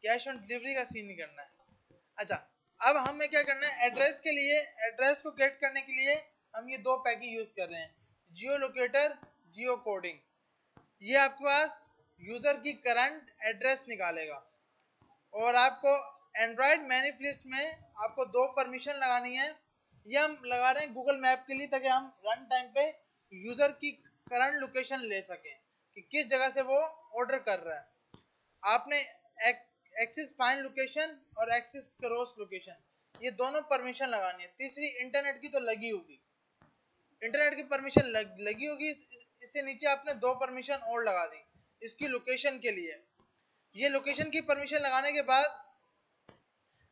Cash on delivery का scene नहीं करना है। अच्छा, अब हमें क्या करना है, एड्रेस के लिए, एड्रेस को गेट करने के लिए हम ये दो पैकेज यूज कर रहे हैं, जियो लोकेटर, जियो कोडिंग। ये आपके पास यूजर की करंट एड्रेस निकालेगा और आपको एंड्रॉयड मैनिफेस्ट में आपको दो परमिशन लगानी है। ये हम लगा रहे हैं गूगल मैप के लिए ताकि हम रन टाइम पे यूजर की करंट लोकेशन ले सकें कि किस जगह से वो ऑर्डर कर रहा है। आपने एक्सिस फाइंड लोकेशन और एक्सिस क्रॉस लोकेशन ये दोनों परमिशन लगानी है। तीसरी इंटरनेट की तो लगी होगी, इंटरनेट की परमिशन लगी होगी। इससे नीचे आपने दो परमिशन और लगा दी इसकी लोकेशन के लिए। ये लोकेशन की परमिशन लगाने के बाद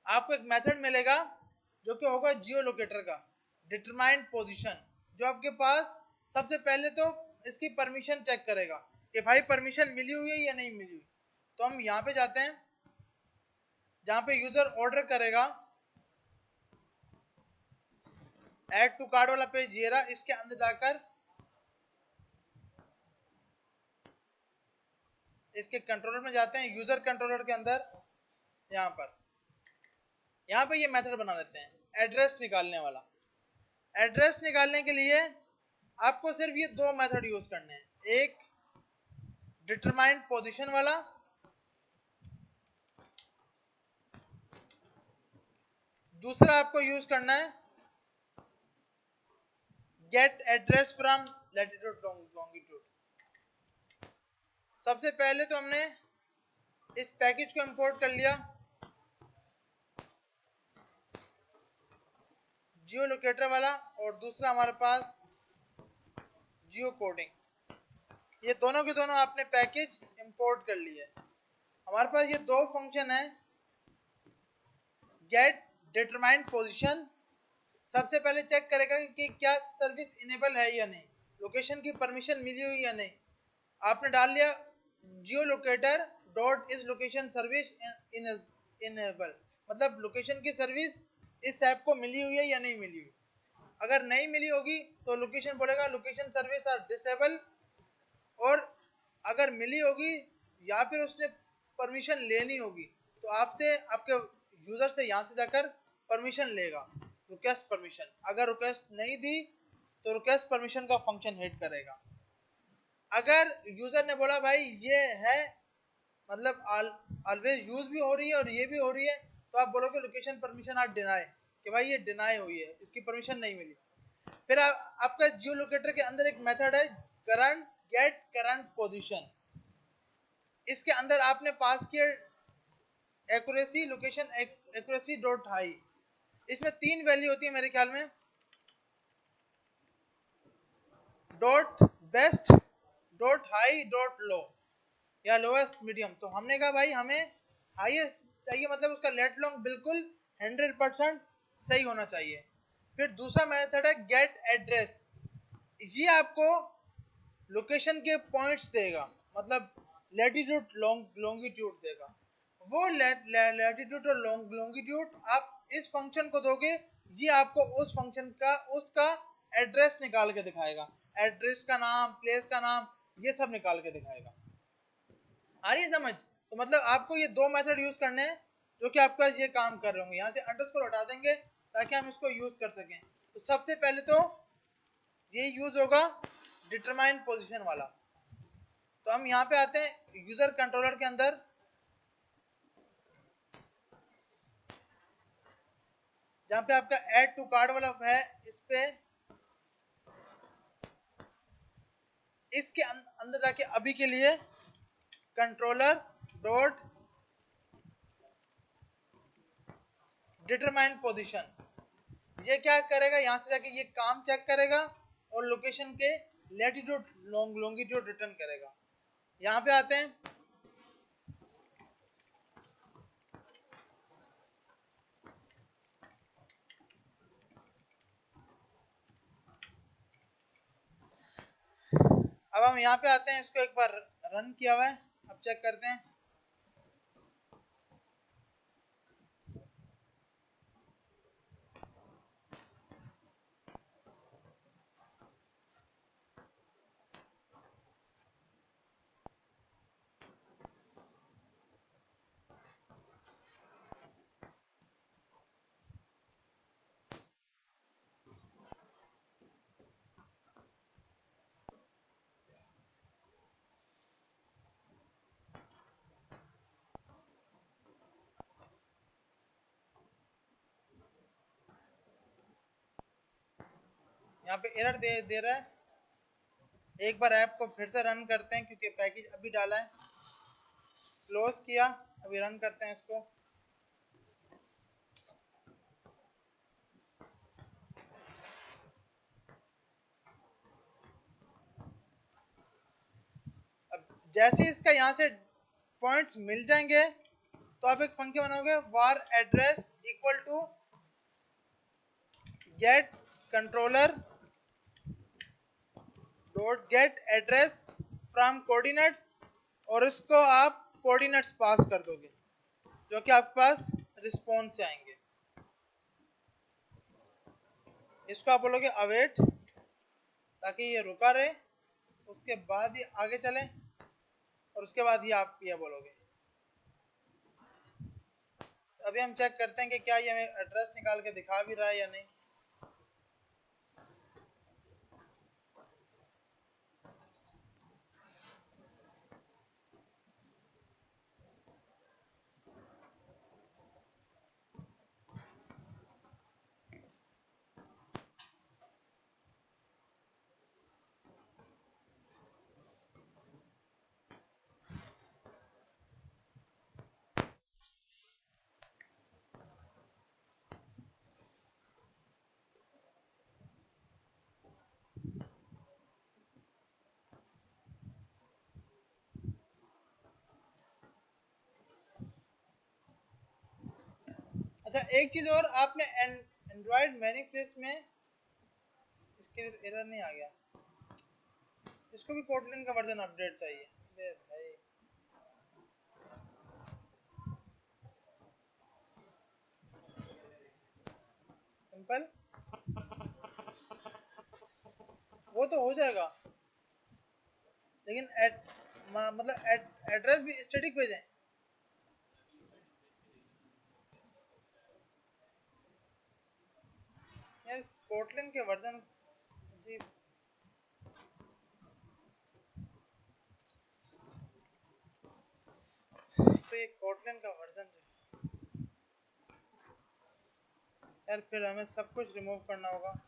आपको एक मेथड मिलेगा जो कि होगा जियो लोकेटर का डिटरमाइन पोजीशन, जो आपके पास सबसे पहले तो इसकी परमिशन चेक करेगा कि भाई परमिशन मिली हुई है या नहीं मिली हुई। तो हम यहाँ पे जाते हैं जहां पे यूजर ऑर्डर करेगा, ऐड टू कार्ड वाला पेज ये रहा। इसके अंदर जाकर इसके कंट्रोलर में जाते हैं, यूजर कंट्रोलर के अंदर यहाँ पे ये मेथड बना लेते हैं एड्रेस निकालने वाला। एड्रेस निकालने के लिए आपको सिर्फ ये दो मेथड यूज करने हैं, एक डिटरमाइन पोजीशन वाला, दूसरा आपको यूज करना है get address from latitude longitude. सबसे पहले तो हमने इस पैकेज को इंपोर्ट कर लिया जियो लोकेटर वाला, और दूसरा हमारे पास जियो कोडिंग। ये दोनों के दोनों आपने पैकेज इंपोर्ट कर लिए। हमारे पास ये दो फंक्शन है, गेट डिटरमाइन पोजीशन सबसे पहले चेक करेगा कि क्या सर्विस इनेबल है या नहीं, लोकेशन की परमिशन मिली हुई या नहीं। आपने डाल लिया जियो लोकेटर डॉट इस लोकेशन सर्विस इनेबल, मतलब लोकेशन की सर्विस इस ऐप को मिली हुई है या नहीं मिली हुई। अगर नहीं मिली होगी तो लोकेशन बोलेगा लोकेशन सर्विस आर डिसेबल, और अगर मिली होगी या फिर उसने परमिशन लेनी होगी तो आपसे, आपके यूजर से यहाँ से जाकर परमिशन लेगा, रिक्वेस्ट परमिशन। अगर रिक्वेस्ट नहीं दी तो रिक्वेस्ट परमिशन का फंक्शन हिट करेगा। अगर यूजर ने बोला भाई ये है, मतलब ऑलवेज यूज भी हो रही है और ये भी हो रही है, तो आप बोलोगे लोकेशन परमिशन आर डिनाई, कि भाई ये डिनाई हुई है, इसकी परमिशन नहीं मिली। फिर आपका जियो लोकेटर के अंदर एक मेथड है करंट गेट करंट पोजीशन। इसके अंदर आपने पास किया accuracy location accuracy dot high. इसमें तीन वैल्यू होती है मेरे ख्याल में, dot best, dot high, dot low या लोएस्ट मीडियम। तो हमने कहा भाई हमें हाईएस्ट चाहिए, मतलब उसका लेट लॉन्ग बिल्कुल 100% सही होना चाहिए। फिर दूसरा मेथड है गेट एड्रेस, ये आपको लोकेशन के पॉइंट्स देगा, मतलब लैटिट्यूड लॉन्गिट्यूड देगा। वो लैटिट्यूड और लॉन्गिट्यूड आप इस फंक्शन को दोगे, ये आपको उस फंक्शन का उसका एड्रेस निकाल के दिखाएगा, एड्रेस का नाम, प्लेस का नाम, ये सब निकाल के दिखाएगा। आ रही है समझ? तो मतलब आपको ये दो मेथड यूज करने हैं जो कि आपका ये काम कर रहे होंगे। यहाँ से अंडरस्कोर हटा देंगे ताकि हम इसको यूज कर सकें। तो सबसे पहले तो ये यूज होगा डिटरमाइन पोजीशन वाला। तो हम यहाँ पे आते हैं यूजर कंट्रोलर के अंदर, जहाँ पे आपका ऐड टू कार्ड वाला है, इस पे इसके अंदर जाके अभी के लिए कंट्रोलर डॉट डिटरमाइन पोजीशन, ये क्या करेगा, यहाँ से जाके ये काम चेक करेगा और लोकेशन के लैटिट्यूड लॉन्गिट्यूड रिटर्न करेगा। यहाँ पे आते हैं, अब हम यहाँ पे आते हैं, इसको एक बार रन किया हुआ है, अब चेक करते हैं। यहाँ पे एरर दे रहा है। एक बार ऐप को फिर से रन करते हैं क्योंकि पैकेज अभी डाला है, क्लोज किया, अभी रन करते हैं इसको। अब जैसे इसका यहाँ से पॉइंट्स मिल जाएंगे तो आप एक फंक्शन बनाओगे var address equal to get controller dot get address from coordinates, और इसको आप कोऑर्डिनेट्स पास कर दोगे जो कि आपके पास रिस्पॉन्स से आएंगे। इसको आप बोलोगे अवेट ताकि ये रुका रहे, उसके बाद ही आगे चले, और उसके बाद ही आप ये बोलोगे। अभी हम चेक करते हैं कि क्या ये हमें एड्रेस निकाल के दिखा भी रहा है या नहीं। अच्छा, एक चीज और, आपने एंड्रॉइड मैनिफेस्ट में इसके लिए तो एरर नहीं आ गया, इसको भी कोटलिन का वर्जन अपडेट चाहिए। भाई सिंपल, वो तो हो जाएगा, लेकिन मतलब एड्रेस भी स्टैटिक भेजें। यार कोटलिन के वर्जन जी, तो ये कोटलिन का वर्जन यार फिर हमें सब कुछ रिमूव करना होगा।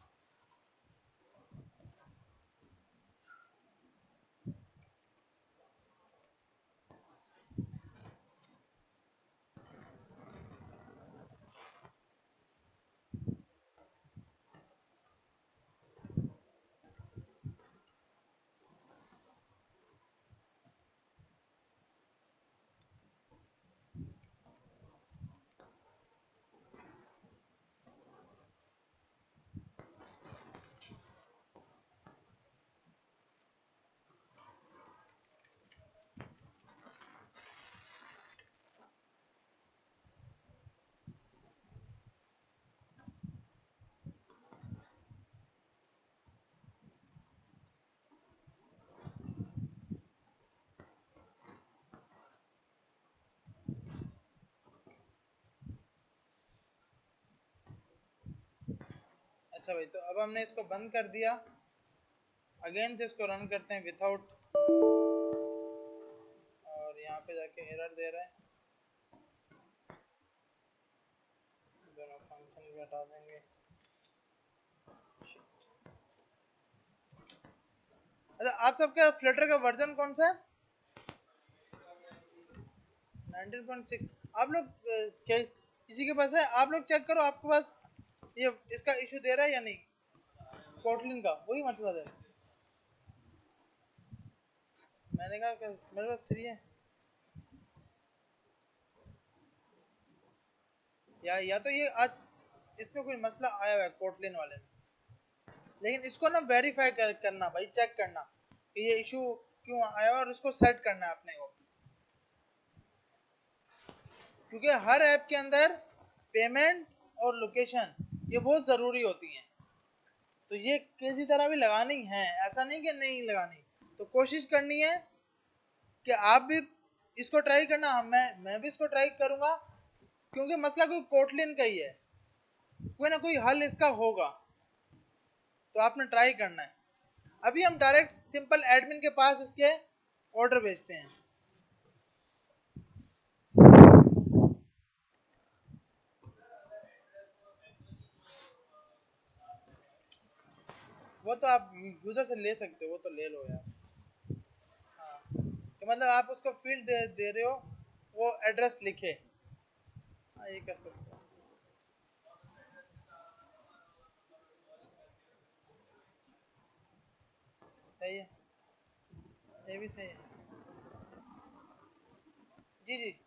अच्छा भाई, तो अब हमने इसको बंद कर दिया, अगेन से इसको रन करते हैं विथआउट, और यहाँ पे जाके एरर दे रहा है। दोनों फंक्शन भी हटा देंगे। अच्छा, आप सबका फ्लटर का वर्जन कौन सा है? 19.6। आप लोग किसी के पास है? आप लोग चेक करो आपके पास ये इसका इशू दे रहा है या नहीं, कोटलिन का वही मसला दे रहा है। मैंने कहा कि मेरे पास 3 है, या तो ये आज इसमें कोई मसला आया हुआ है कोटलिन वाले में, लेकिन इसको ना वेरीफाई करना भाई, चेक करना कि ये इशू क्यों आया और उसको सेट करना है अपने को, क्योंकि हर ऐप के अंदर पेमेंट और लोकेशन ये बहुत ज़रूरी होती हैं, तो ये किसी तरह भी लगानी है, ऐसा नहीं कि नहीं लगानी। तो कोशिश करनी है कि आप भी इसको ट्राई करना, मैं भी इसको ट्राई करूंगा, क्योंकि मसला कोई कोटलिन का ही है, कोई ना कोई हल इसका होगा, तो आपने ट्राई करना है। अभी हम डायरेक्ट सिंपल एडमिन के पास इसके ऑर्डर भेजते हैं। वो तो आप यूजर से ले सकते हो, वो तो ले लो यार। हाँ, तो मतलब आप उसको फील्ड दे रहे हो, वो एड्रेस लिखे। हाँ, ये कर सकते हो। सही है, ये भी सही है। जी जी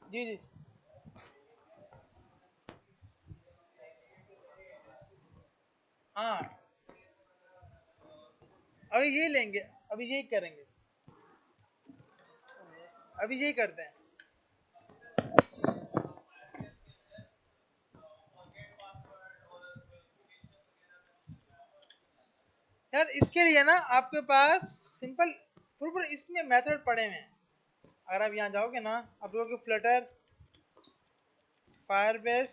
जी जी। हाँ, अभी यही लेंगे, अभी यही करेंगे, अभी यही करते हैं। यार इसके लिए ना आपके पास सिंपल पूरे इसमें मेथड पड़े हुए हैं। अगर आप यहाँ जाओगे ना, आप लोगों के फ्लटर, फायरबेस,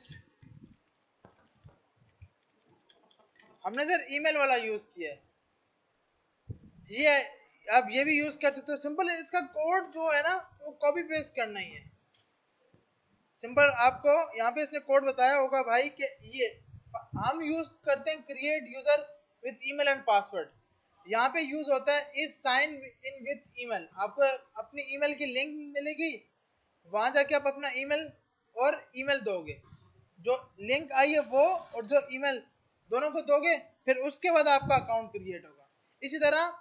हमने सर ईमेल वाला यूज किया है। ये आप ये भी यूज कर सकते हो। सिंपल इसका कोड जो है ना, वो कॉपी पेस्ट करना ही है। सिंपल आपको यहाँ पे इसने कोड बताया होगा भाई कि ये हम यूज करते हैं create user with email and password. यहाँ पे यूज होता है is sign in with email. आपको अपनी ईमेल की लिंक मिलेगी, वहां जाके आप अपना ईमेल और ईमेल दोगे, जो लिंक आई है वो और जो ईमेल, दोनों को दोगे, फिर उसके बाद आपका अकाउंट क्रिएट होगा। इसी तरह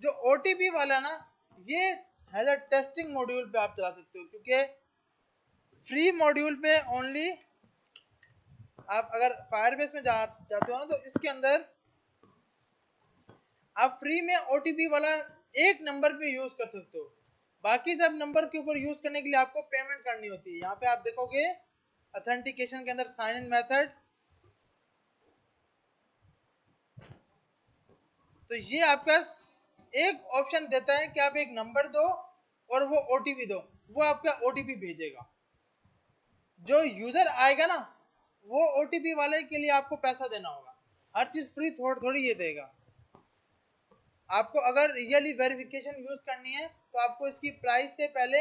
जो ओटीपी वाला ना, ये एज अ टेस्टिंग मॉड्यूल पे आप चला सकते हो, क्योंकि फ्री मॉड्यूल पे ओनली आप अगर फायरबेस में जाते हो ना, तो इसके अंदर आप फ्री में ओटीपी वाला एक नंबर पे यूज कर सकते हो। बाकी सब नंबर के ऊपर यूज करने के लिए आपको पेमेंट करनी होती है। यहाँ पे आप देखोगे ऑथेंटिकेशन के अंदर साइन इन मेथड, तो ये आपका एक ऑप्शन देता है कि आप एक नंबर दो और वो ओटीपी दो, वो आपका ओटीपी भेजेगा। जो यूजर आएगा ना, वो ओटीपी वाले के लिए आपको पैसा देना होगा। हर चीज फ्री थोड़ी थोड़ी ये देगा। आपको अगर रियली वेरिफिकेशन यूज करनी है तो आपको इसकी प्राइस से पहले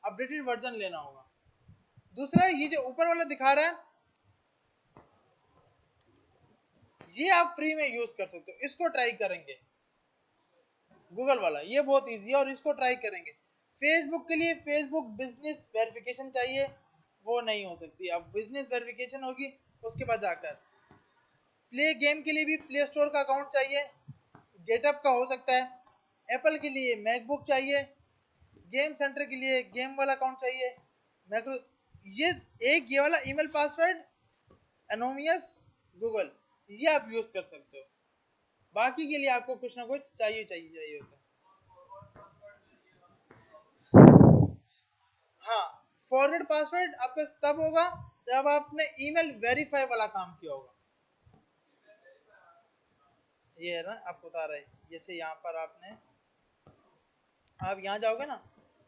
अपडेटेड वर्जन लेना होगा। दूसरा, ये जो ऊपर वाला दिखा रहा है, ये आप फ्री में यूज कर सकते हो। इसको ट्राई करेंगे, गूगल वाला, ये बहुत इजी है और इसको ट्राई करेंगे। फेसबुक के लिए फेसबुक बिजनेस वेरिफिकेशन चाहिए, वो नहीं हो सकती। अब बिजनेस वेरिफिकेशन होगी उसके बाद जाकर। प्ले गेम के लिए भी प्ले स्टोर का अकाउंट चाहिए, गेटअप का हो सकता है। एप्पल के लिए मैकबुक चाहिए। गेम सेंटर के लिए गेम वाला अकाउंट चाहिए। मैक्रो, ये एक ये वाला ईमेल पासवर्ड एनोमियस गूगल, ये आप यूज कर सकते हो। बाकी के लिए आपको कुछ ना कुछ चाहिए होता है। हाँ, फॉरवर्ड पासवर्ड आपका तब होगा जब आपने ईमेल वेरीफाई वाला काम किया होगा। ये है ना, आपको बता रहा है। जैसे यहाँ पर आपने, आप यहाँ जाओगे ना,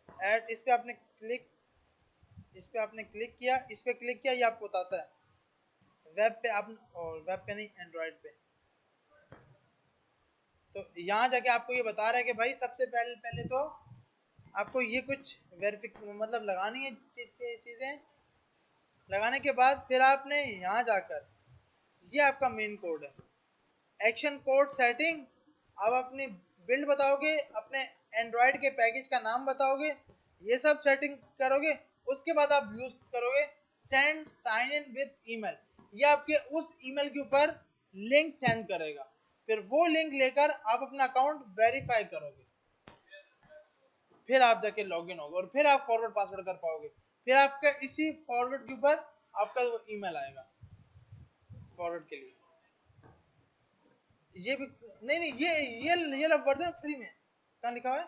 ऐड, इस पे आपने क्लिक किया, इस पे क्लिक किया, ये आपको बताता है वेब पे आप, और वेब पे नहीं, एंड्रॉइड पे। तो यहाँ जाके आपको ये बता रहा है कि भाई सबसे पहले पहले तो आपको ये कुछ वेरिफिक मतलब लगानी है चीजें। लगाने के बाद फिर आपने यहाँ जाकर, ये आपका मेन कोड है, एक्शन कोड सेटिंग। आप अपनी बिल्ड बताओगे, अपने एंड्रॉयड के पैकेज का नाम बताओगे, ये सब सेटिंग करोगे। उसके बाद आप यूज करोगे send sign in with email. ये आपके उस ईमेल के ऊपर लिंक सेंड करेगा, फिर वो लिंक लेकर आप अपना अकाउंट वेरीफाई करोगे, फिर आप जाके लॉगिन होगे और फिर आप फॉरवर्ड पासवर्ड कर पाओगे। फिर आपका इसी फॉरवर्ड के ऊपर आपका वो ईमेल आएगा फॉरवर्ड के लिए। ये भी नहीं नहीं, ये वर्जन फ्री में कहाँ लिखा हुआ है?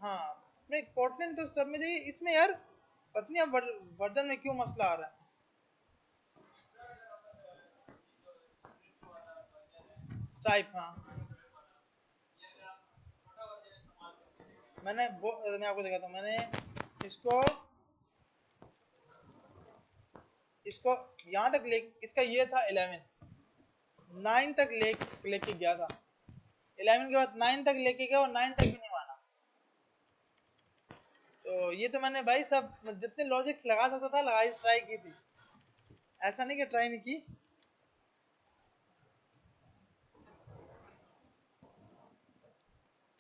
हाँ, नहीं कोटलिन तो सब में चाहिए, इसमें यार पता नहीं अब वर्जन में क्यों मसला आ रहा है। स्ट्राइप, हाँ मैं आपको दिखाता हूँ। मैंने इसको इसको यहाँ तक इसका ये था 11, 9 तक लेके गया था। 11 के बाद 9 तक लेके गया और 9 तक भी नहीं माना। तो ये तो मैंने भाई सब जितने लॉजिक्स लगा सकता था लगाई, ट्राई की थी, ऐसा नहीं कि ट्राई नहीं की।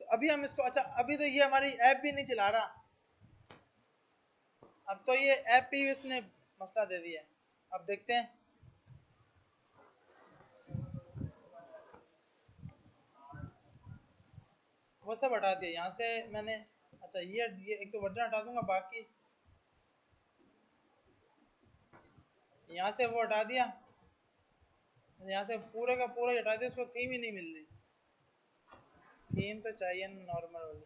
तो अभी हम इसको, अच्छा अभी तो ये हमारी ऐप भी नहीं चला रहा, अब तो ये ऐप पे इसने मसला दे दिया है। अब देखते हैं, वो सब हटा दिया यहाँ से मैंने। अच्छा ये एक तो वर्जन हटा दूंगा, बाकी यहाँ से वो हटा दिया, यहाँ से पूरे का पूरा हटा दिया, उसको थीम ही नहीं मिल रही। थीम तो चाहिए ना नॉर्मल वाली।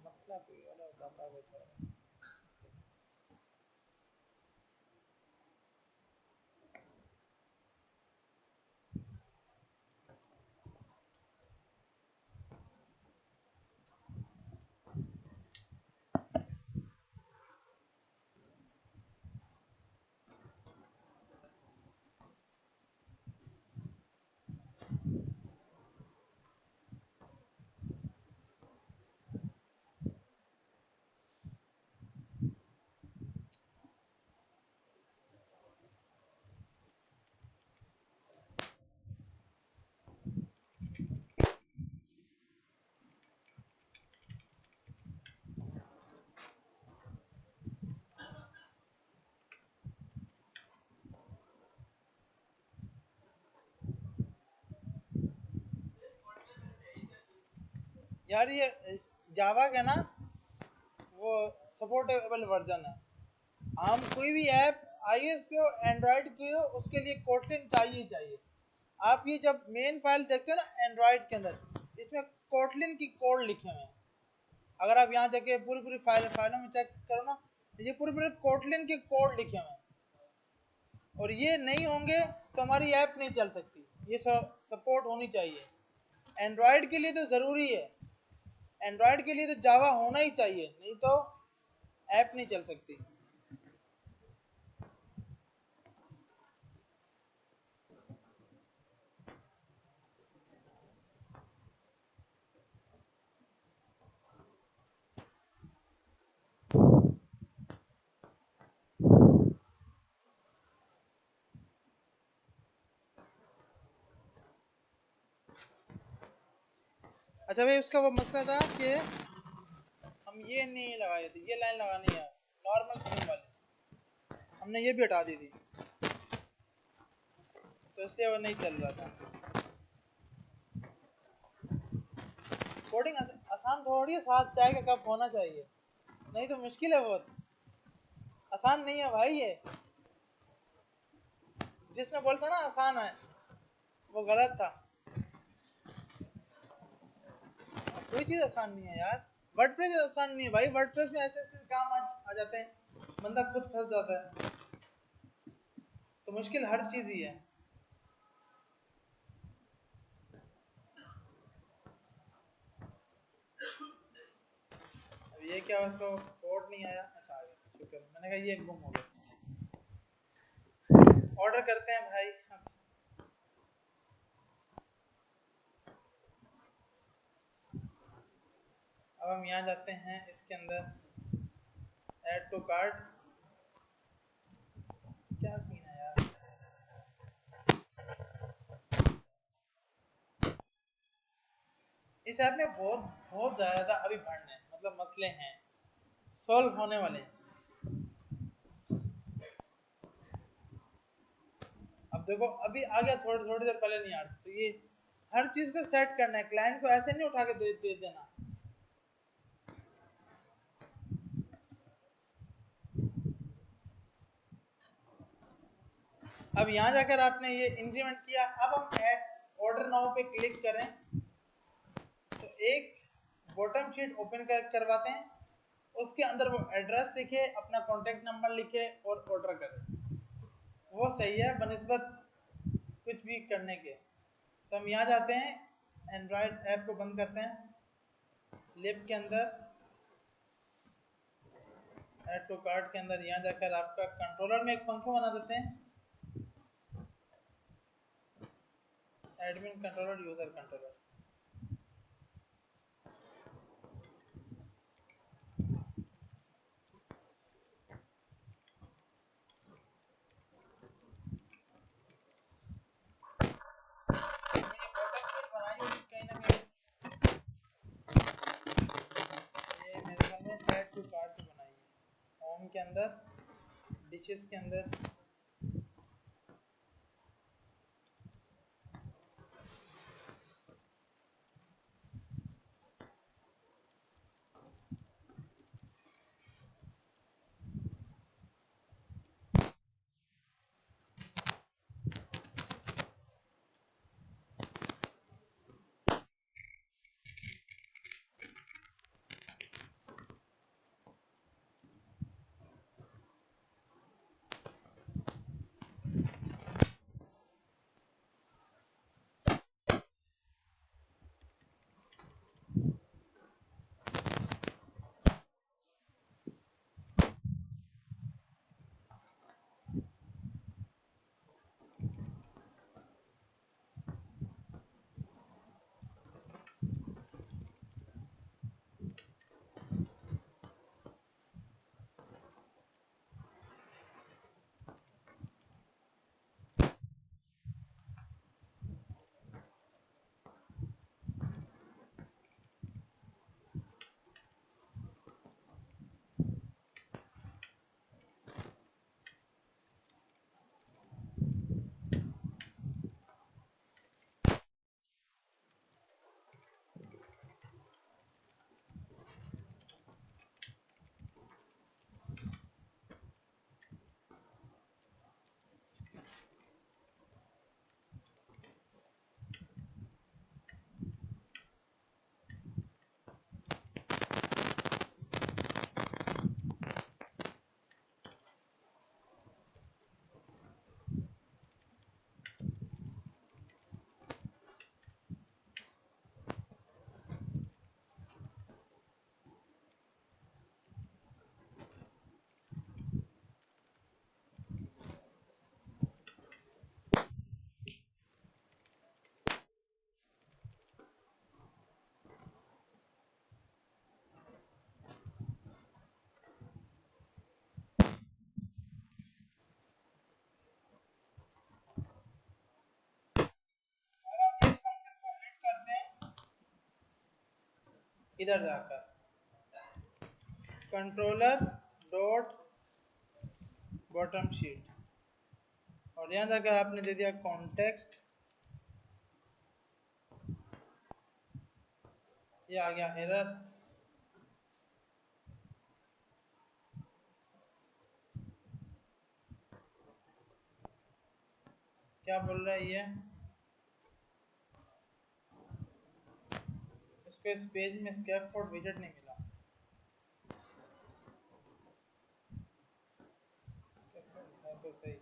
मसला कोई वाला बताता है। यार ये जावा का ना वो सपोर्टेबल वर्जन है। हम कोई भी ऐप iOS पे हो एंड्रॉयड पे हो उसके लिए कोटलिन चाहिए ही चाहिए। आप ये जब मेन फाइल देखते हो ना एंड्रॉयड के अंदर, इसमें कोटलिन की कोड लिखे हुए हैं। अगर आप यहाँ जाके पूरी पूरी फाइलों में चेक करो ना, ये पूरे पूरे कोटलिन के कोड लिखे हुए हैं, और ये नहीं होंगे तो हमारी ऐप नहीं चल सकती। ये सपोर्ट होनी चाहिए। एंड्रॉयड के लिए तो ज़रूरी है, एंड्रॉयड के लिए तो जावा होना ही चाहिए, नहीं तो ऐप नहीं चल सकती। अच्छा भाई, उसका वो मसला था कि हम ये नहीं लगाए थे, ये लाइन लगानी है नॉर्मल थीम वाली, हमने ये भी हटा दी थी, तो इसलिए वो नहीं चल रहा था। कोडिंग आसान थोड़ी है, साथ चाय का कप होना चाहिए, नहीं तो मुश्किल है बहुत। आसान नहीं है भाई ये, जिसने बोला था ना आसान है वो गलत था। कोई चीज आसान नहीं है यार। वर्डप्रेस आसान नहीं है भाई, वर्डप्रेस में ऐसे ऐसे काम आ जाते हैं, बंदा खुद फंस जाता है। तो मुश्किल हर चीज ही है। अब ये क्या, उसको कोड नहीं आया, अच्छा आ गया, शुक्र, मैंने कहा ये गुम हो गया। ऑर्डर करते हैं भाई। अब हम यहाँ जाते हैं इसके अंदर, ऐड टू कार्ट। क्या सीन है यार, इस ऐप में बहुत बहुत ज्यादा अभी बढ़ने मतलब मसले हैं, सॉल्व होने वाले हैं। अब देखो अभी आ गया, थोड़ी थोड़ी देर पहले नहीं आ रहा, तो ये हर चीज को सेट करना है, क्लाइंट को ऐसे नहीं उठा के दे देना। अब यहाँ जाकर आपने ये इंक्रीमेंट किया, अब हम ऐड ऑर्डर नाउ पे क्लिक करें तो एक बॉटम शीट ओपन करवाते हैं, उसके अंदर वो एड्रेस लिखे, अपना कॉन्टेक्ट नंबर लिखे और ऑर्डर करें। वो सही है बनिस्बत कुछ भी करने के। तो हम यहाँ जाते हैं, एंड्रॉयड ऐप को बंद करते हैं, लिप के अंदर ऐड टू कार्ट के अंदर यहाँ जाकर आपका कंट्रोलर में एक फंक्शन बना देते हैं, एडमिन कंट्रोलर, यूजर कंट्रोलर। बनाई होगी कहीं ना कहीं, ये मेरे ख्याल में ऐड टू कार्ट बनाई है, होम के अंदर, डिशेस के अंदर। इस फंक्शन को हिट करते हैं, इधर जाकर कंट्रोलर डॉट बॉटम शीट, और यहाँ जाकर आपने दे दिया कॉन्टेक्स्ट, ये आ गया एरर। क्या बोल रहा है ये, इसको इस पेज में स्कैफोल्ड विजेट नहीं मिला। है तो सही,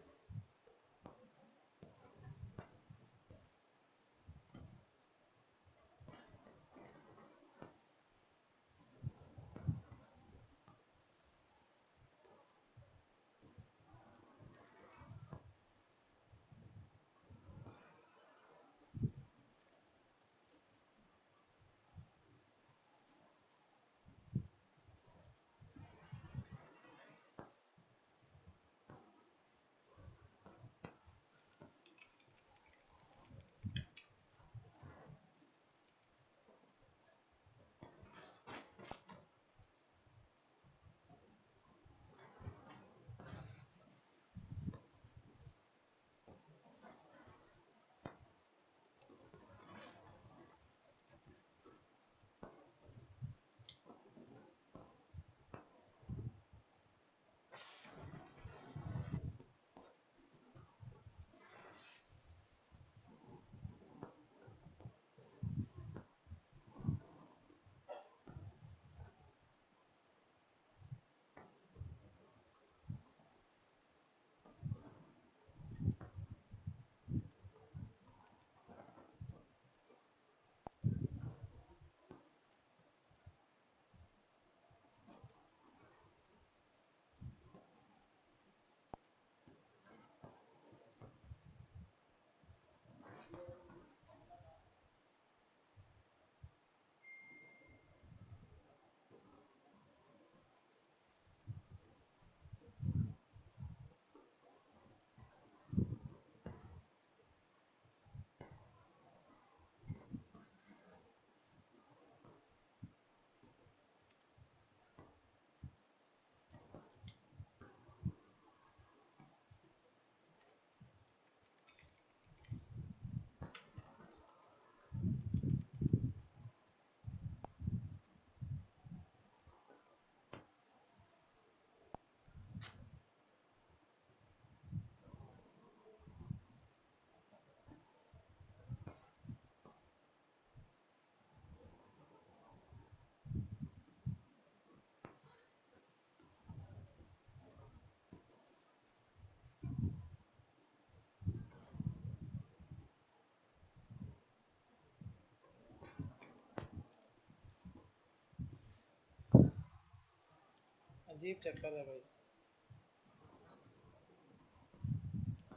अजीब चक्कर है भाई,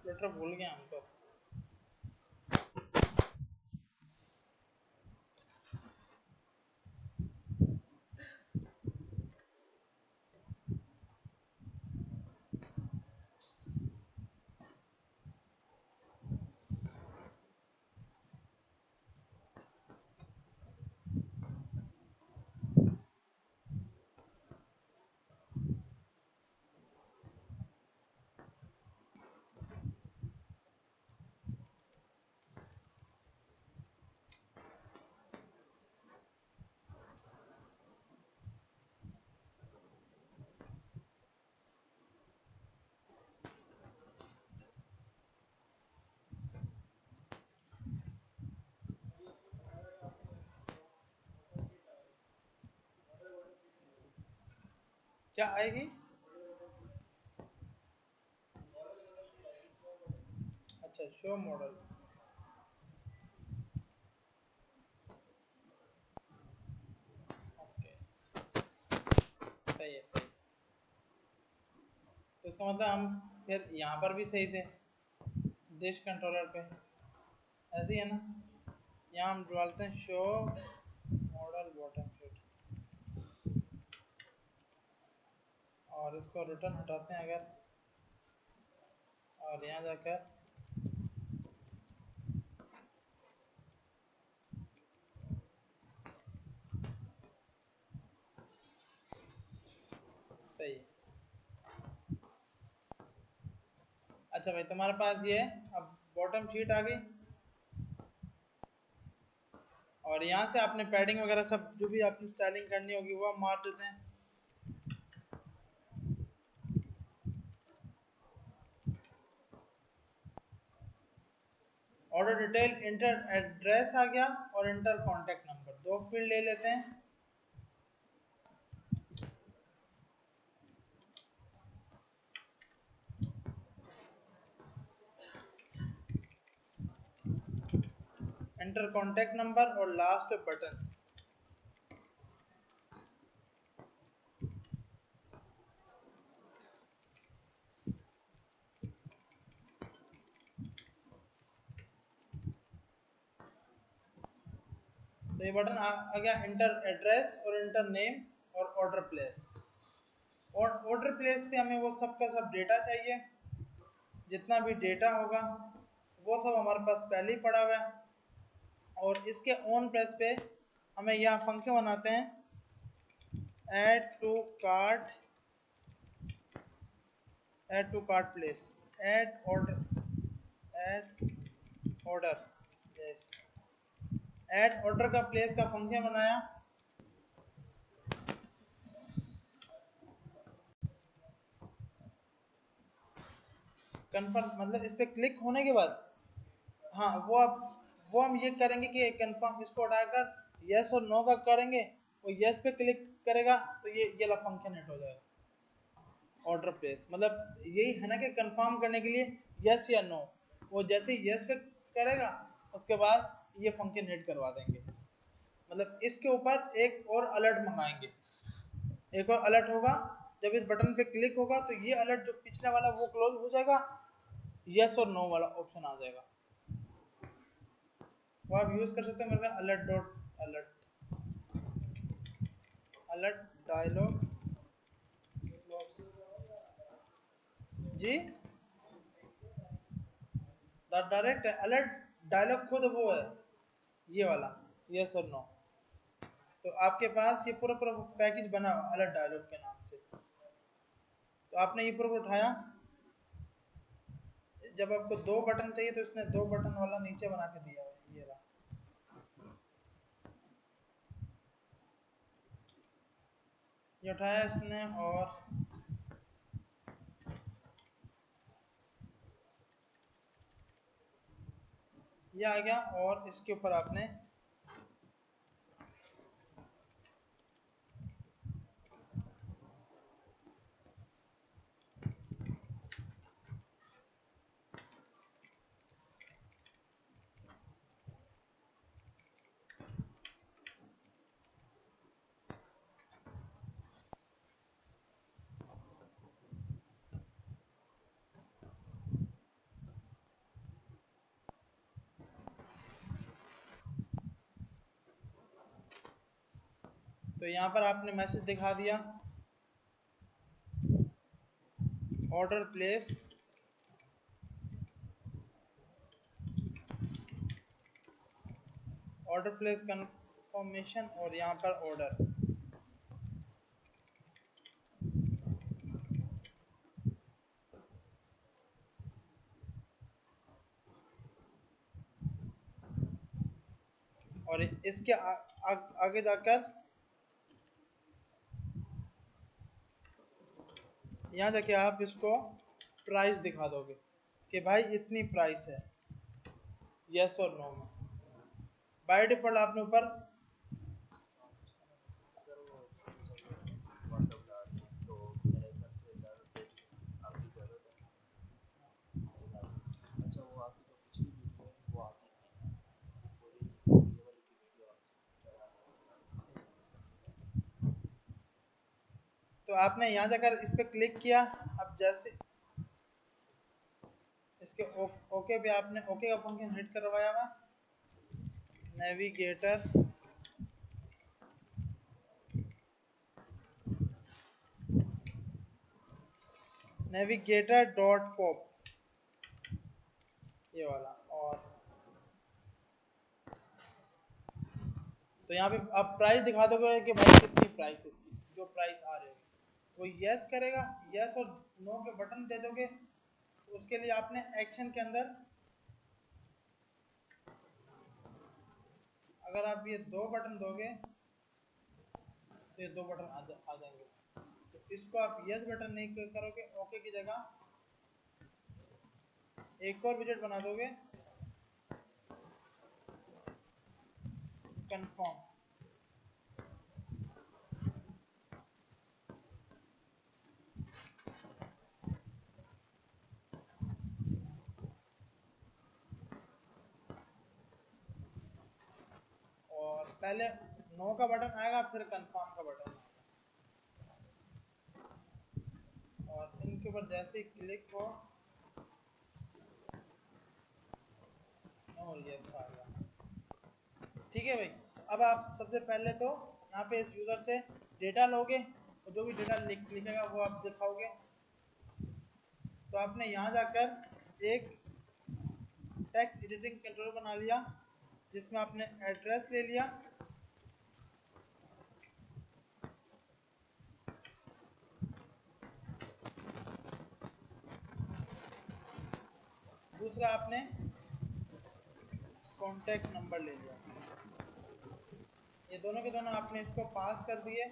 लेटर भूल गया हम तो। क्या आएगी? अच्छा, शो मॉडल। ओके, सही है, सही। तो इसका मतलब हम फिर यहाँ पर भी सही थे, डिश कंट्रोलर पे ऐसे ही है ना। यहाँ हम डालते हैं शो मॉडल बॉटम फिट, और इसको रिटर्न हटाते हैं अगर, और यहाँ जाकर सही है। अच्छा भाई, तुम्हारे पास ये अब बॉटम शीट आ गई, और यहाँ से आपने पैडिंग वगैरह सब जो भी आपने स्टाइलिंग करनी होगी वो आप मार देते हैं। ऑर्डर डिटेल, इंटर एड्रेस आ गया और इंटर कॉन्टेक्ट नंबर, दो फील्ड ले लेते हैं। इंटर कॉन्टेक्ट नंबर और लास्ट पे बटन। तो ये बटन आ गया, इंटर एड्रेस और इंटर नेम और ऑर्डर प्लेस। और ऑर्डर प्लेस पे हमें वो सब का सब डेटा चाहिए, जितना भी डेटा होगा वो सब हमारे पास पहले ही पड़ा हुआ है। और इसके ऑन प्रेस पे हमें यहाँ फंक्शन बनाते हैं, add to cart place, add order place, add order का प्लेस का फंक्शन बनाया। कंफर्म मतलब इस पे क्लिक होने के बाद, हाँ वो हम ये करेंगे कि कंफर्म, इसको उठाकर यस और नो का करेंगे, वो यस पे क्लिक करेगा तो ये वाला फंक्शन हिट हो जाएगा। ऑर्डर प्लेस मतलब यही है ना कि कंफर्म करने के लिए यस या नो, वो जैसे ही यस पे करेगा उसके बाद ये फंक्शन हिट करवा देंगे। मतलब इसके ऊपर एक और अलर्ट मंगाएंगे, एक और अलर्ट होगा जब इस बटन पे क्लिक होगा तो ये अलर्ट जो पिछले वाला वो क्लोज हो जाएगा, यस और नो वाला ऑप्शन आ जाएगा। वो आप यूज कर सकते हैं मेरे अलर्ट डॉट अलर्ट डायलॉग जी, डायरेक्ट अलर्ट डायलॉग खुद वो है ये वाला, यस और नो। तो आपके पास ये पूरा पूरा पैकेज बना हुआ अलर्ट डायलॉग के नाम से। तो आपने ये पूरा उठाया, जब आपको दो बटन चाहिए तो इसने दो बटन वाला नीचे बना के दिया है ये रहा। ये उठाया इसने और ये आ गया, और इसके ऊपर आपने तो यहाँ पर आपने मैसेज दिखा दिया order place, order place confirmation और यहाँ पर ऑर्डर। और इसके आगे जाकर यहाँ जाके आप इसको प्राइस दिखा दोगे कि भाई इतनी प्राइस है, यस और नो में। बाय डिफॉल्ट आपने ऊपर तो आपने यहाँ जाकर इस पे क्लिक किया। अब जैसे इसके ओके पे आपने ओके का फंक्शन हिट करवाया हुआ, नेविगेटर डॉट पॉप, ये वाला। और तो यहाँ पे आप प्राइस दिखा दोगे कि भाई कितनी प्राइस इसकी, जो प्राइस आ रही होगी वो यस करेगा। यस और नो के बटन दे दोगे। तो उसके लिए आपने एक्शन के अंदर अगर आप ये दो बटन दोगे तो ये दो बटन आ जाएंगे। तो इसको आप यस बटन नहीं करोगे, ओके की जगह एक और विजेट बना दोगे कंफर्म। और पहले नो का बटन आएगा, फिर कंफर्म का बटन आएगा। और इनके ऊपर जैसे ही क्लिक हो और यस आ गया। ठीक है भाई। अब आप सबसे पहले तो यहाँ पे इस यूजर से डेटा लोगे और जो भी डेटा लिखेगा वो आप दिखाओगे। तो आपने यहाँ जाकर एक टेक्स्ट एडिटिंग कंट्रोलर बना लिया जिसमें आपने एड्रेस ले लिया, दूसरा आपने कॉन्टैक्ट नंबर ले लिया। ये दोनों के दोनों आपने इसको पास कर दिए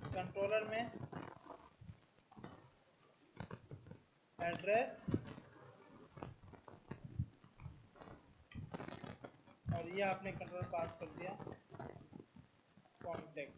कंट्रोलर में, एड्रेस और ये आपने कंट्रोल पास कर दिया कॉन्टैक्ट।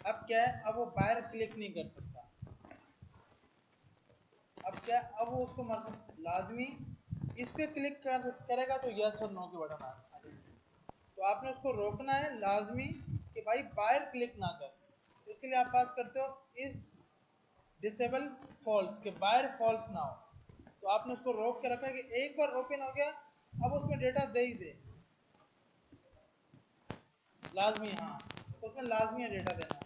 अब क्या है, अब वो बाहर क्लिक नहीं कर सकता। अब क्या, अब वो उसको लाजमी इस पे क्लिक करेगा तो यस और नो के बटन आ तो आपने उसको रोकना है लाजमी कि भाई बाहर क्लिक ना कर। इसके लिए आप पास करते हो इस डिसेबल फॉल्स के बाहर फॉल्स ना हो। तो आपने उसको रोक के रखा है कि एक बार ओपन हो गया अब उसमें डेटा दे ही दे, लाजमी। हाँ, तो उसमें लाजमी है डेटा देना।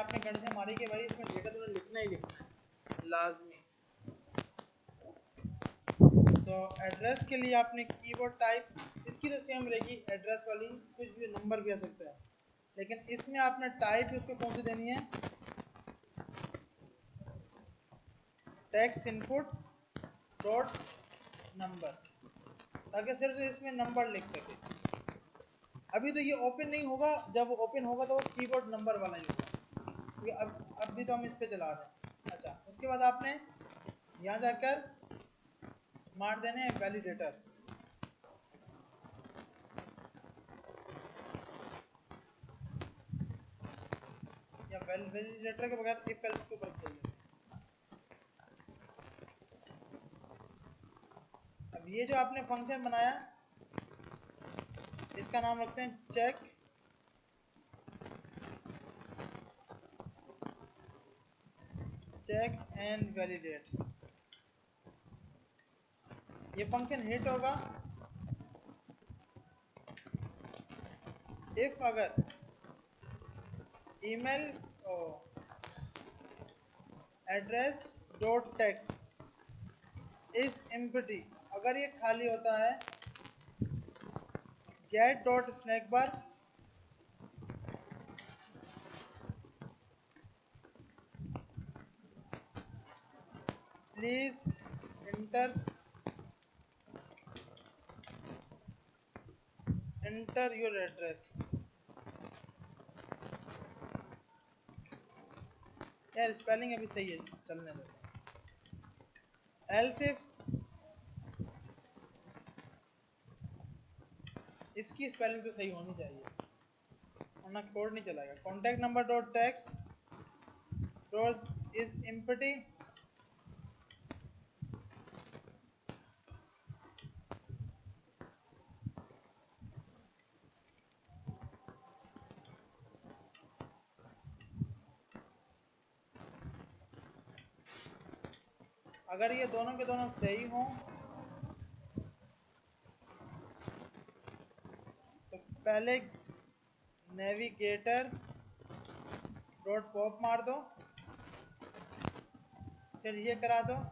आपने कंडीशन मारी कि भाई इसमें डेटा तो लिखना ही लिखना है लाजमी। तो एड्रेस के लिए आपने कीवर्ड टाइप, इसकी तो सेम रहेगी एड्रेस वाली, कुछ भी नंबर भी आ सकता है, लेकिन इसमें आपने टाइप उसको कौन सी देनी है, टेक्स्ट इनपुट डॉट नंबर, ताकि सिर्फ इसमें नंबर लिख सके। अभी तो ये ओपन नहीं होगा, जब ओपन होगा तो वो कीबोर्ड नंबर वाला ही होगा, क्योंकि अब भी तो हम इस पे चला रहे हैं। अच्छा, उसके बाद आपने यहाँ जाकर मार देने हैं वैलिडेटर। या वैलिडेटर के बगैर इफ एल्स को बंद चाहिए। अब ये जो आपने फंक्शन बनाया, इसका नाम रखते हैं चेक एंड वैलिडेट। ये फंक्शन हिट होगा इफ अगर email address dot text is empty, अगर ये खाली होता है, get dot snack bar please enter your address। यार स्पेलिंग अभी सही है, चलने दो। else if, इसकी स्पेलिंग तो सही होनी चाहिए वरना कोड नहीं चलेगा। Contact number dot text dot is empty, अगर ये दोनों के दोनों सही हों तो पहले नेविगेटर डॉट पॉप मार दो, फिर ये करा दो,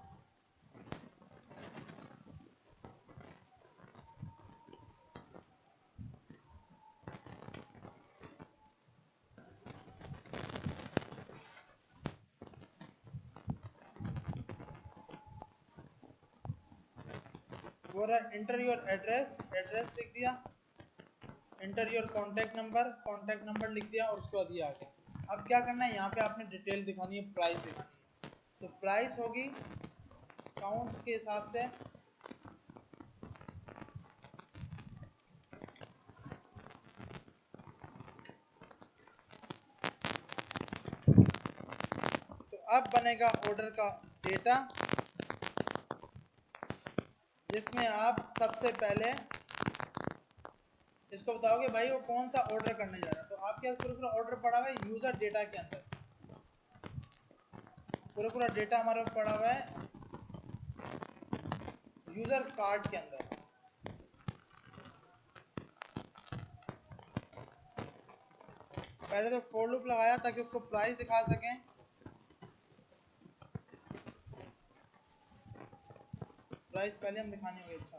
वो रहा एंटर योर एड्रेस, एड्रेस लिख दिया, एंटर योर कॉन्टैक्ट नंबर लिख दिया, और उसके बाद ये आ गया। अब क्या करना है, यहाँ पे आपने डिटेल दिखानी है, प्राइस दिखानी है। तो प्राइस होगी काउंट के हिसाब से, तो अब बनेगा ऑर्डर का डेटा, जिसमें आप सबसे पहले इसको बताओगे भाई वो कौन सा ऑर्डर करने जा रहा है। तो आपके पास पूरा ऑर्डर पड़ा हुआ है यूजर डेटा के अंदर, पूरा डेटा हमारे पड़ा हुआ है यूजर कार्ड के अंदर। पहले तो फॉर लूप लगाया ताकि उसको प्राइस दिखा सकें, प्राइस पहले हम दिखाने होंगे। अच्छा,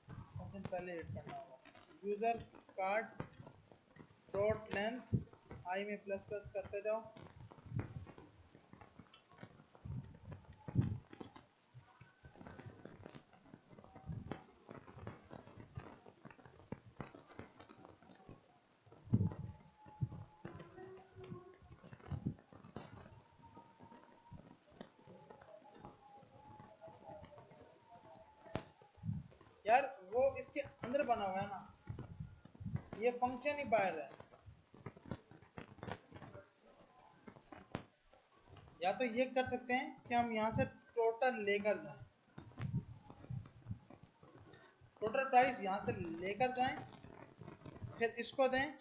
तो पहले एड करना होगा यूजर कार्ड डॉट लेंथ, आई में प्लस प्लस करते जाओ, यार वो इसके अंदर बना हुआ है ना, ये फंक्शन ही बाहर है। या तो ये कर सकते हैं कि हम यहाँ से टोटल लेकर जाएं, टोटल प्राइस यहाँ से लेकर जाएं, फिर इसको दें,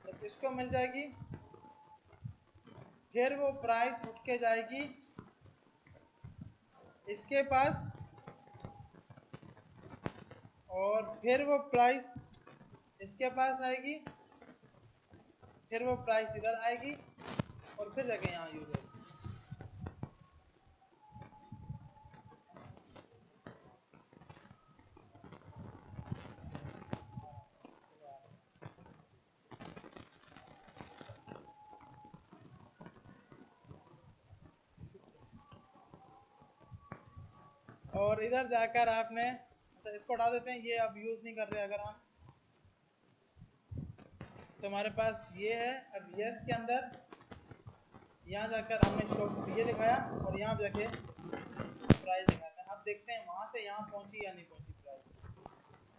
तो इसको मिल जाएगी, फिर वो प्राइस उठ के जाएगी इसके पास, और फिर वो प्राइस इसके पास आएगी, फिर वो प्राइस इधर आएगी और फिर जाके यहाँ यूज होगी। और इधर जाकर आपने, अच्छा इसको हटा देते हैं, ये अब यूज नहीं कर रहे अगर हम, तो हमारे पास ये है। अब यस के अंदर यहाँ जाकर हमने शॉप ये दिखाया और यहाँ जाके प्राइस दिखाते हैं। अब देखते हैं वहां से यहाँ पहुंची या नहीं पहुंची प्राइस।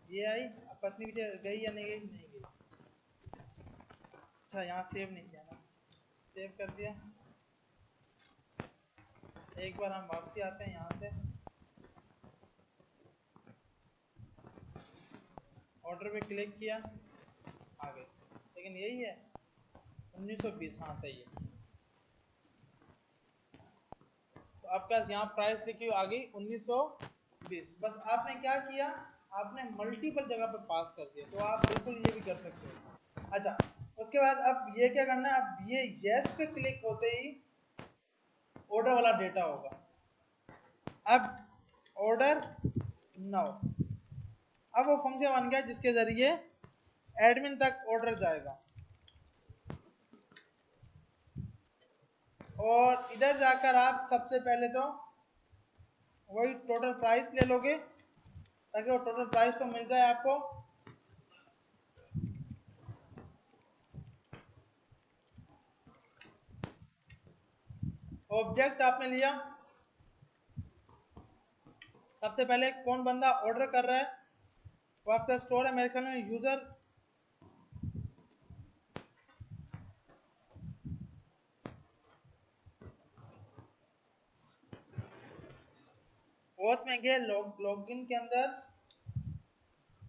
ये आई, अब पत्नी भी गई या नहीं गई, नहीं गई। अच्छा यहाँ सेव नहीं किया ना, सेव कर दिया। एक बार हम वापसी आते हैं यहाँ से, ऑर्डर पे क्लिक किया, आ गए। लेकिन यही है 1920, हाँ सही है। तो आपके पास यहाँ प्राइस लिखी आ गई 1920। बस आपने क्या किया, आपने मल्टीपल जगह पे पास कर दिया। तो आप बिल्कुल ये भी कर सकते हो। अच्छा उसके बाद अब ये क्या करना है, अब ये यस पे क्लिक होते ही ऑर्डर वाला डेटा होगा। अब ऑर्डर नाउ, अब वो फंक्शन बन गया जिसके जरिए एडमिन तक ऑर्डर जाएगा। और इधर जाकर आप सबसे पहले तो वही टोटल प्राइस ले लोगे ताकि वो टोटल प्राइस तो मिल जाए आपको। ऑब्जेक्ट आपने लिया, सबसे पहले कौन बंदा ऑर्डर कर रहा है वो आपका स्टोर है, मेरे ख्याल में यूजर। ओथ में गए लॉगिन के अंदर,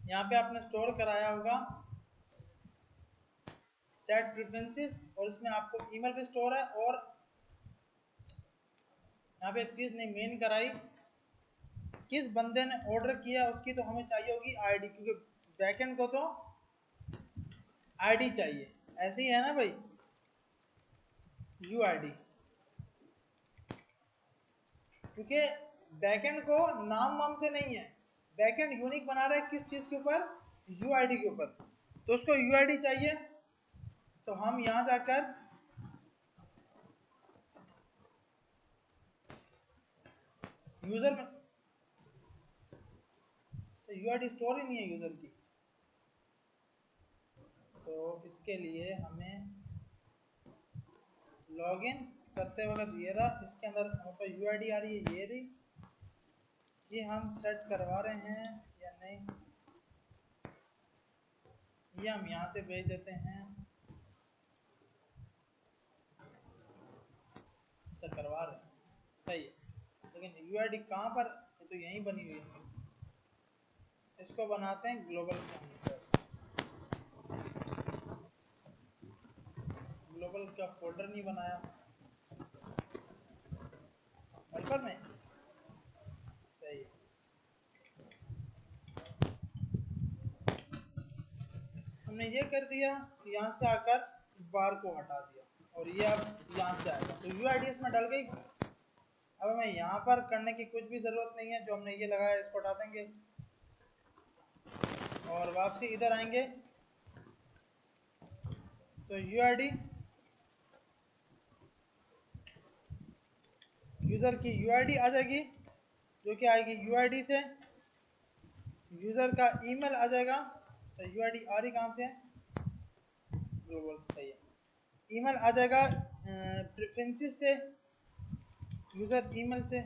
यहाँ पे आपने स्टोर कराया होगा सेट प्रेफरेंसेस, और इसमें आपको ईमेल भी स्टोर है। और यहाँ पे एक चीज नहीं मेन कराई, किस बंदे ने ऑर्डर किया उसकी तो हमें चाहिए होगी आईडी, क्योंकि बैकएंड को तो आईडी चाहिए। ऐसे ही है ना भाई, यूआईडी, क्योंकि बैकएंड को नाम वाम से नहीं है, बैकएंड यूनिक बना रहा है किस चीज के ऊपर, यूआईडी के ऊपर। तो उसको यूआईडी चाहिए। तो हम यहां जाकर यूजर में, तो यूआईडी स्टोर ही नहीं है यूजर की। तो इसके लिए हमें लॉगिन करते वक्त ये रहा, इसके अंदर हमारे पास यूआईडी आ रही है, ये रही। ये हम सेट करवा रहे हैं या नहीं, ये हम यहाँ से भेज देते हैं। अच्छा करवा रहे हैं, सही है। लेकिन यूआईडी कहाँ पर, ये तो यहीं बनी हुई है। इसको बनाते हैं ग्लोबल के अंदर, ग्लोबल का फोल्डर नहीं बनाया हेल्पर में, सही है। हमने ये कर दिया, यहाँ से आकर बार को हटा दिया और ये अब यहाँ से आएगा। तो यूआईडी इसमें डल गई। अब हमें यहाँ पर करने की कुछ भी जरूरत नहीं है, जो हमने ये लगाया इसको हटा देंगे और वापसी इधर आएंगे। तो यूआईडी यूजर की यूआईडी आ जाएगी, जो कि आएगी यूआईडी से यूजर का ईमेल आ जाएगा। तो यूआईडी आ रही कहाँ से है, ग्लोबल, सही है। ईमेल आ जाएगा प्रेफरेंसेस से, यूजर ईमेल से।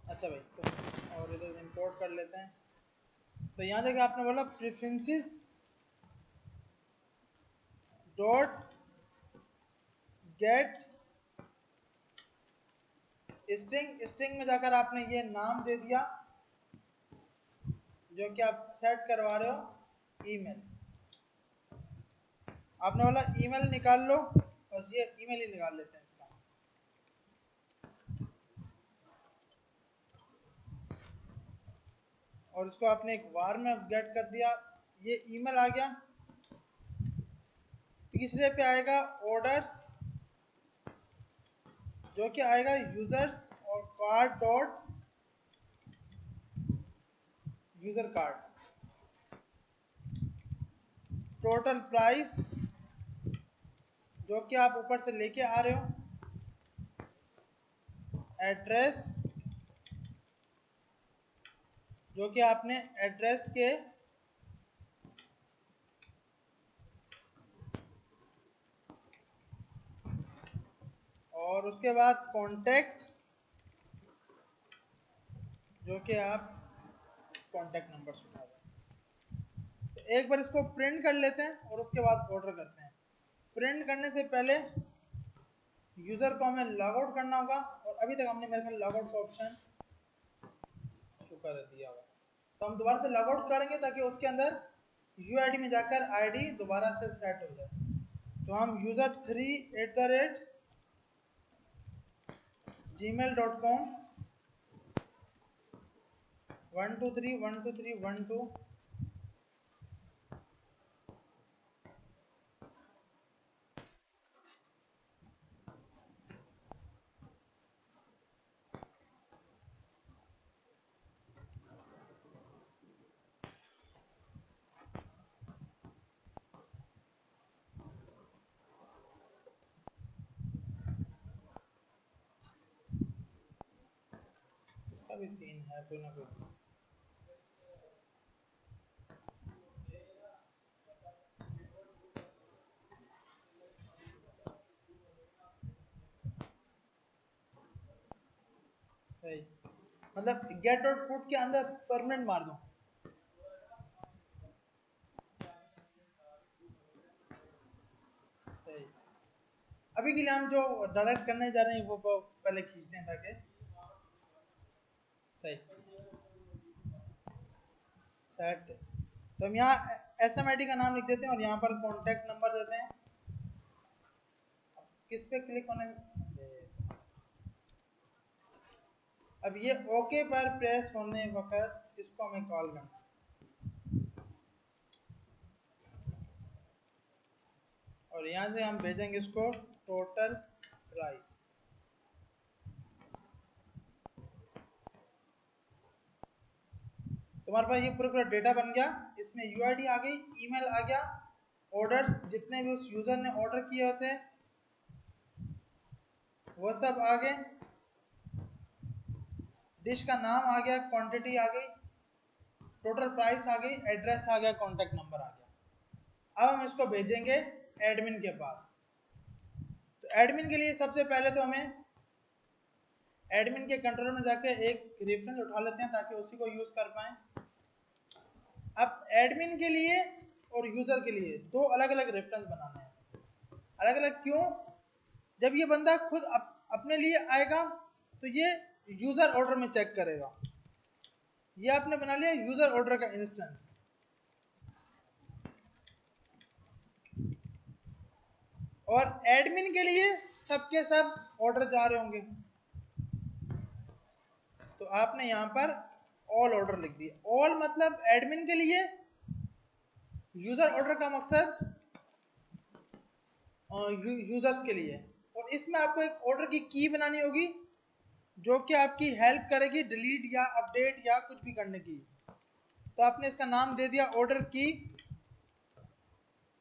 अच्छा भाई, तो और इधर इंपोर्ट कर लेते हैं। तो यहाँ जगह आपने बोला preferences dot gate string, string में जाकर आपने ये नाम दे दिया जो कि आप सेट करवा रहे हो ईमेल। आपने बोला ईमेल निकाल लो, बस ये ईमेल ही निकाल लेते हैं इसका। और इसको आपने एक वार में गेट कर दिया, ये ईमेल आ गया। तीसरे पे आएगा ऑर्डर्स, जो कि आएगा यूजर्स और card dot user card. Total price, जो कि आप ऊपर से लेके आ रहे हो। एड्रेस, जो कि आपने एड्रेस के और उसके बाद कांटेक्ट, जो कि आप कांटेक्ट नंबर से उठा रहे हैं। तो एक बार इसको प्रिंट कर लेते हैं और उसके बाद ऑर्डर करते हैं। प्रिंट करने से पहले यूजर को हमें लॉग आउट करना होगा, और अभी तक हमने मेरे ख्याल लॉग आउट का ऑप्शन शो कर दिया होगा। तो हम दोबारा से लॉग आउट करेंगे ताकि उसके अंदर यूआईडी में जाकर आईडी दोबारा से सेट हो जाए। तो हम user3@gmail.com 123 123 12। इसका भी सीन है कोई ना कोई। सही, मतलब गेट डॉट पुट के अंदर परमानेंट मार दूं। सही, अभी के लिए हम जो डायरेक्ट करने जा रहे हैं वो पहले खींचते हैं ताकि सही सेट। तो हम यहाँ एसएमआईडी का नाम लिख देते हैं और यहाँ पर कॉन्टैक्ट नंबर देते हैं। किस पे क्लिक होने, अब ये ओके पर प्रेस होने वक्त इसको हमें कॉल करना, और यहाँ से हम भेजेंगे इसको टोटल प्राइस। तुम्हारे पास ये पूरा डेटा बन गया, इसमें यूआईडी आ गई, ईमेल आ गया, ऑर्डर्स जितने भी उस यूजर ने ऑर्डर किए होते वो सब आ गए, डिश का नाम आ गया, क्वांटिटी आ गई, टोटल प्राइस आ गई, एड्रेस आ गया, कांटेक्ट नंबर आ गया। अब हम इसको भेजेंगे एडमिन के पास। तो एडमिन के लिए सबसे पहले तो हमें एडमिन के कंट्रोल में जाके एक रेफरेंस उठा लेते हैं ताकि उसी को यूज कर पाए। अब एडमिन के लिए और यूजर के लिए दो अलग अलग रेफरेंस बनाने हैं। अलग अलग क्यों? जब ये बंदा खुद अपने लिए आएगा तो ये यूजर ऑर्डर में चेक करेगा। ये आपने बना लिया यूजर ऑर्डर का इंस्टेंस। और एडमिन के लिए सबके सब ऑर्डर जा रहे होंगे, तो आपने यहां पर ऑल ऑर्डर लिख दिया। ऑल मतलब एडमिन के लिए, यूजर ऑर्डर का मकसद यूजर्स के लिए। और इसमें आपको एक ऑर्डर की की बनानी होगी जो कि आपकी हेल्प करेगी डिलीट या अपडेट या कुछ भी करने की। तो आपने इसका नाम दे दिया ऑर्डर की।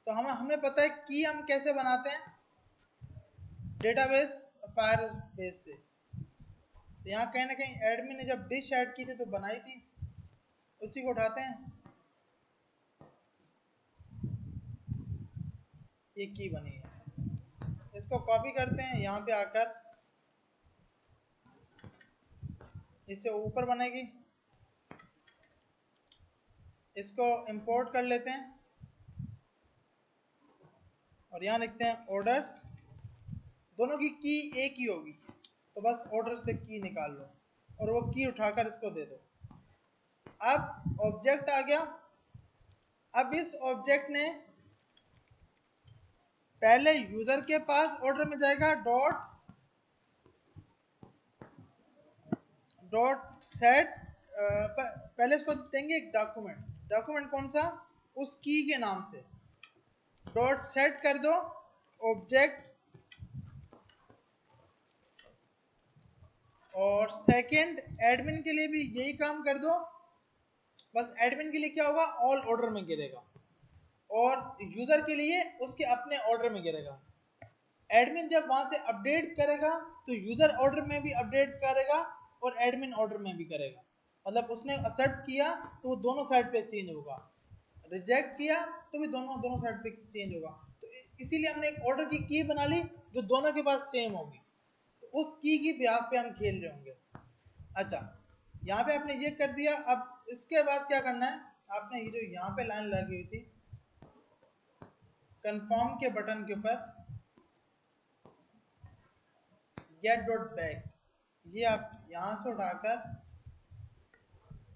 तो हमें पता है की हम कैसे बनाते हैं, डेटाबेस फायरबेस से। तो यहाँ कहीं ना कहीं एडमिन ने जब डिश ऐड की थी तो बनाई थी, उसी को उठाते हैं, ये की बनी है। इसको कॉपी करते हैं, यहाँ पे आकर इससे ऊपर बनेगी, इसको इंपोर्ट कर लेते हैं और यहाँ लिखते हैं ऑर्डर्स। दोनों की एक ही होगी, तो बस ऑर्डर से की निकाल लो और वो की उठाकर इसको दे दो। अब ऑब्जेक्ट आ गया। अब इस ऑब्जेक्ट ने पहले यूजर के पास ऑर्डर में जाएगा, डॉट सेट, पहले इसको देंगे एक डॉक्यूमेंट। डॉक्यूमेंट कौन सा? उस की के नाम से डॉट सेट कर दो ऑब्जेक्ट, और सेकंड एडमिन के लिए भी यही काम कर दो। बस एडमिन के लिए क्या होगा, ऑल ऑर्डर में गिरेगा, और यूजर के लिए उसके अपने ऑर्डर में गिरेगा। एडमिन जब वहां से अपडेट करेगा तो यूजर ऑर्डर में भी अपडेट करेगा और एडमिन ऑर्डर में भी करेगा। मतलब उसने एक्सेप्ट किया तो वो दोनों साइड पे चेंज होगा, रिजेक्ट किया तो भी दोनों दोनों साइड पे चेंज होगा। तो इसीलिए हमने एक ऑर्डर की बना ली जो दोनों के पास सेम होगी। तो उस की बिहाफ पे हम खेल रहे होंगे। अच्छा, यहाँ पे आपने ये कर दिया। अब इसके बाद क्या करना है, आपने ये जो यहाँ पे लाइन लगी हुई थी कंफर्म के बटन के ऊपर गेट डॉट बैक, ये आप यहां से उठाकर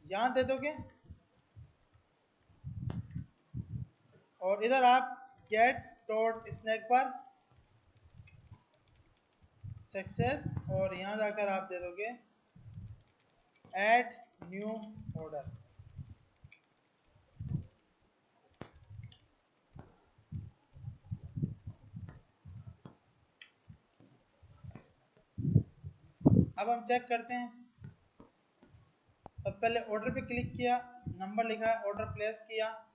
यहां दे दोगे, और इधर आप get dot snack bar success, और यहां जाकर आप दे दोगे ऐड न्यू ऑर्डर। अब हम चेक करते हैं। अब पहले ऑर्डर पे क्लिक किया, नंबर लिखा है, ऑर्डर प्लेस किया,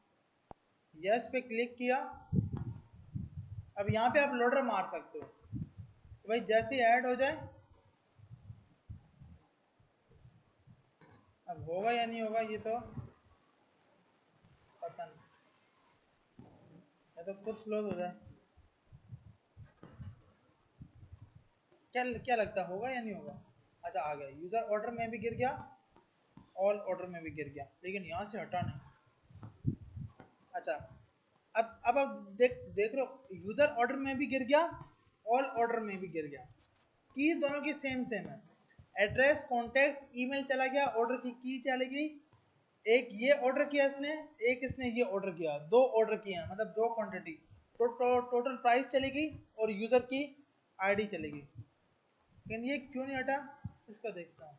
यस पे क्लिक किया। अब यहाँ पे आप लोडर मार सकते हो, तो भाई जैसे ऐड हो जाए, अब होगा या नहीं होगा ये तो पता नहीं, या तो खुद क्लोज हो जाए। क्या क्या लगता है, होगा या नहीं होगा? अच्छा, आ गया, यूजर ऑर्डर में भी गिर गया, ऑल ऑर्डर में भी गिर गया, लेकिन यहाँ से हटा नहीं। अच्छा, अब आप देख रहे हो, यूजर ऑर्डर में भी गिर गया, ऑल ऑर्डर में भी गिर गया। की दोनों की सेम सेम है। एड्रेस, कॉन्टेक्ट, ईमेल चला गया, ऑर्डर की चली गई। एक ये ऑर्डर किया इसने, एक इसने ये ऑर्डर किया, दो ऑर्डर किया, मतलब दो क्वांटिटी। टोटल प्राइस चली गई और यूजर की आईडी चली गई। लेकिन ये क्यों नहीं हटा, इसको देखता हूँ।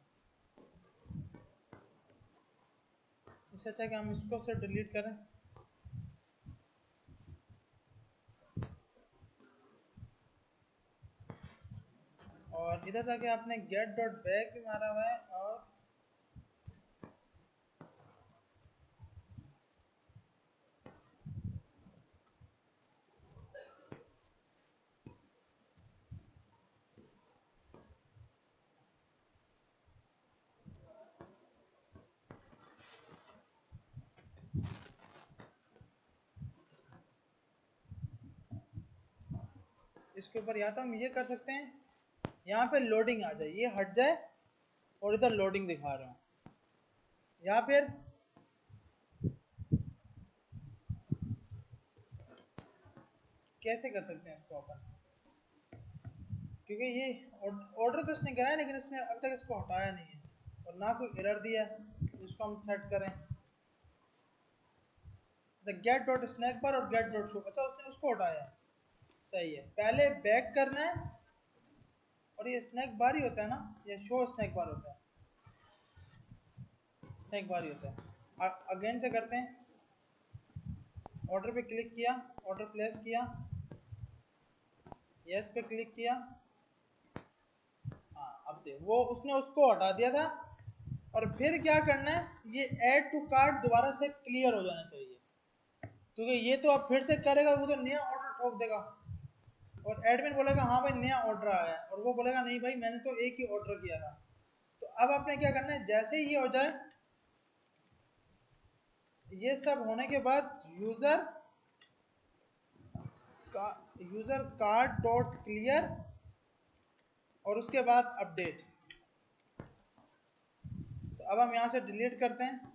इससे अच्छा कि हम इसको से डिलीट करें। और इधर जाके आपने गेट डॉट बैक भी मारा हुआ है, और इसके ऊपर या तो हम ये कर सकते हैं, यहाँ पे लोडिंग आ जाए, ये हट जाए और इधर लोडिंग दिखा रहा हूँ, या फिर कैसे कर सकते हैं इसको अपन, क्योंकि ये ऑर्डर तो इसने करा है लेकिन इसने अब तक इसको हटाया नहीं है और ना कोई एरर दिया है। इसको हम सेट करें, the get dot snack bar और गेट डॉट शो। अच्छा, उसने उसको हटाया है, सही है। पहले बैक करना है, और ये स्नैक बार ही होता है ना, ये शो स्नैक बार होता है, स्नैक बार ही होता है। अगेन से करते हैं, ऑर्डर पे क्लिक किया, ऑर्डर प्लेस किया, यस पे क्लिक किया। हाँ, अब से वो उसने उसको हटा दिया था। और फिर क्या करना है, ये ऐड टू कार्ट दोबारा से क्लियर हो जाना चाहिए, क्योंकि ये तो अब फिर से करेगा, वो तो नया ऑर्डर ठोक देगा, और एडमिन बोलेगा हाँ भाई नया ऑर्डर आया है, और वो बोलेगा नहीं भाई मैंने तो एक ही ऑर्डर किया था। तो अब आपने क्या करना है, जैसे ही ये हो जाए, ये सब होने के बाद यूजर कार्ड डॉट क्लियर, और उसके बाद अपडेट। तो अब हम यहां से डिलीट करते हैं।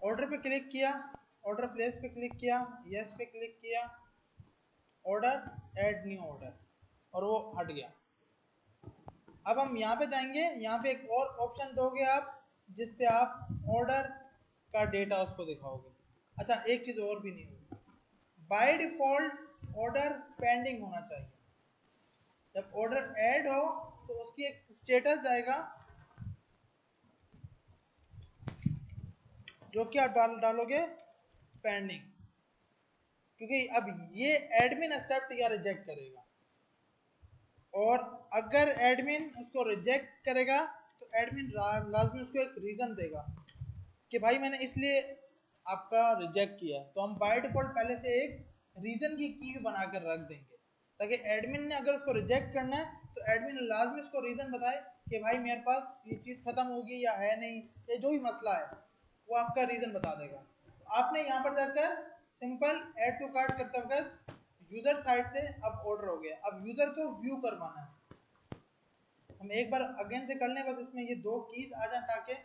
ऑर्डर पे क्लिक किया, ऑर्डर प्लेस पे क्लिक किया, यस पे क्लिक किया, ऑर्डर ऐड न्यू ऑर्डर, और वो हट गया। अब हम यहाँ पे जाएंगे, यहाँ पे एक और ऑप्शन दोगे आप, जिस पे आप ऑर्डर का डेटा उसको दिखाओगे। अच्छा, एक चीज और भी नहीं होगी, बाय डिफॉल्ट ऑर्डर पेंडिंग होना चाहिए। जब ऑर्डर ऐड हो तो उसकी एक स्टेटस जाएगा जो कि आप डालोगे पेंडिंग, क्योंकि अब ये एडमिन एक्सेप्ट या रिजेक्ट करेगा। और अगर एडमिन उसको रिजेक्ट करेगा तो एडमिन लाजमी उसको एक रीजन देगा कि भाई मैंने इसलिए आपका रिजेक्ट किया। तो हम बाय डिफॉल्ट पहले से एक रीजन की भी बनाकर रख देंगे, ताकि एडमिन ने अगर उसको रिजेक्ट करना है तो एडमिन लाजमी उसको रीजन बताए कि भाई मेरे पास ये चीज़ खत्म होगी या है नहीं, या जो भी मसला है वो आपका रीजन बता देगा। तो आपने यहाँ पर जाकर सिंपल ऐड टू कार्ट करते वक्त यूजर साइड से अब ऑर्डर हो गया, अब यूजर को व्यू करवाना है। हम एक बार अगेन से कर लें, बस इसमें ये दो कीज आ जाए ताकि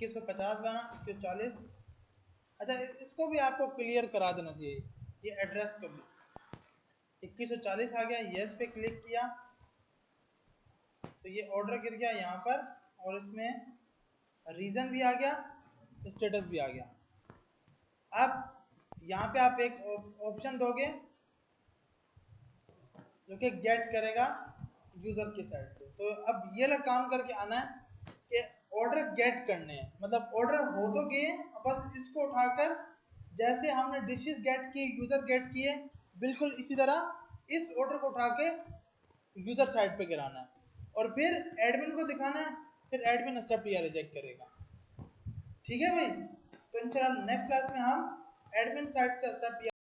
$2150 बना, 2140। अच्छा, इसको भी आपको क्लियर करा देना चाहिए, ये एड्रेस को भी 2140 आ गया, यस पे क्लिक किया तो ये ऑर्डर गिर गया यहाँ पर, और इसमें रीजन भी आ गया, स्टेटस भी आ गया। अब यहाँ पे आप एक ऑप्शन दोगे जो कि गेट करेगा यूजर की साइड से। तो अब ये लोग काम करके आना है कि ऑर्डर गेट करने हैं, मतलब ऑर्डर हो तो गए, बस इसको उठाकर जैसे हमने डिशेस गेट की, यूजर गेट किए, बिल्कुल इसी तरह इस ऑर्डर को उठा के यूजर साइड पे गिराना है, और फिर एडमिन को दिखाना है, फिर एडमिन एक्सेप्ट या रिजेक्ट करेगा। ठीक है भाई, तो इंशाल्लाह नेक्स्ट क्लास में हम एडमिन साइड से एक्सेप्ट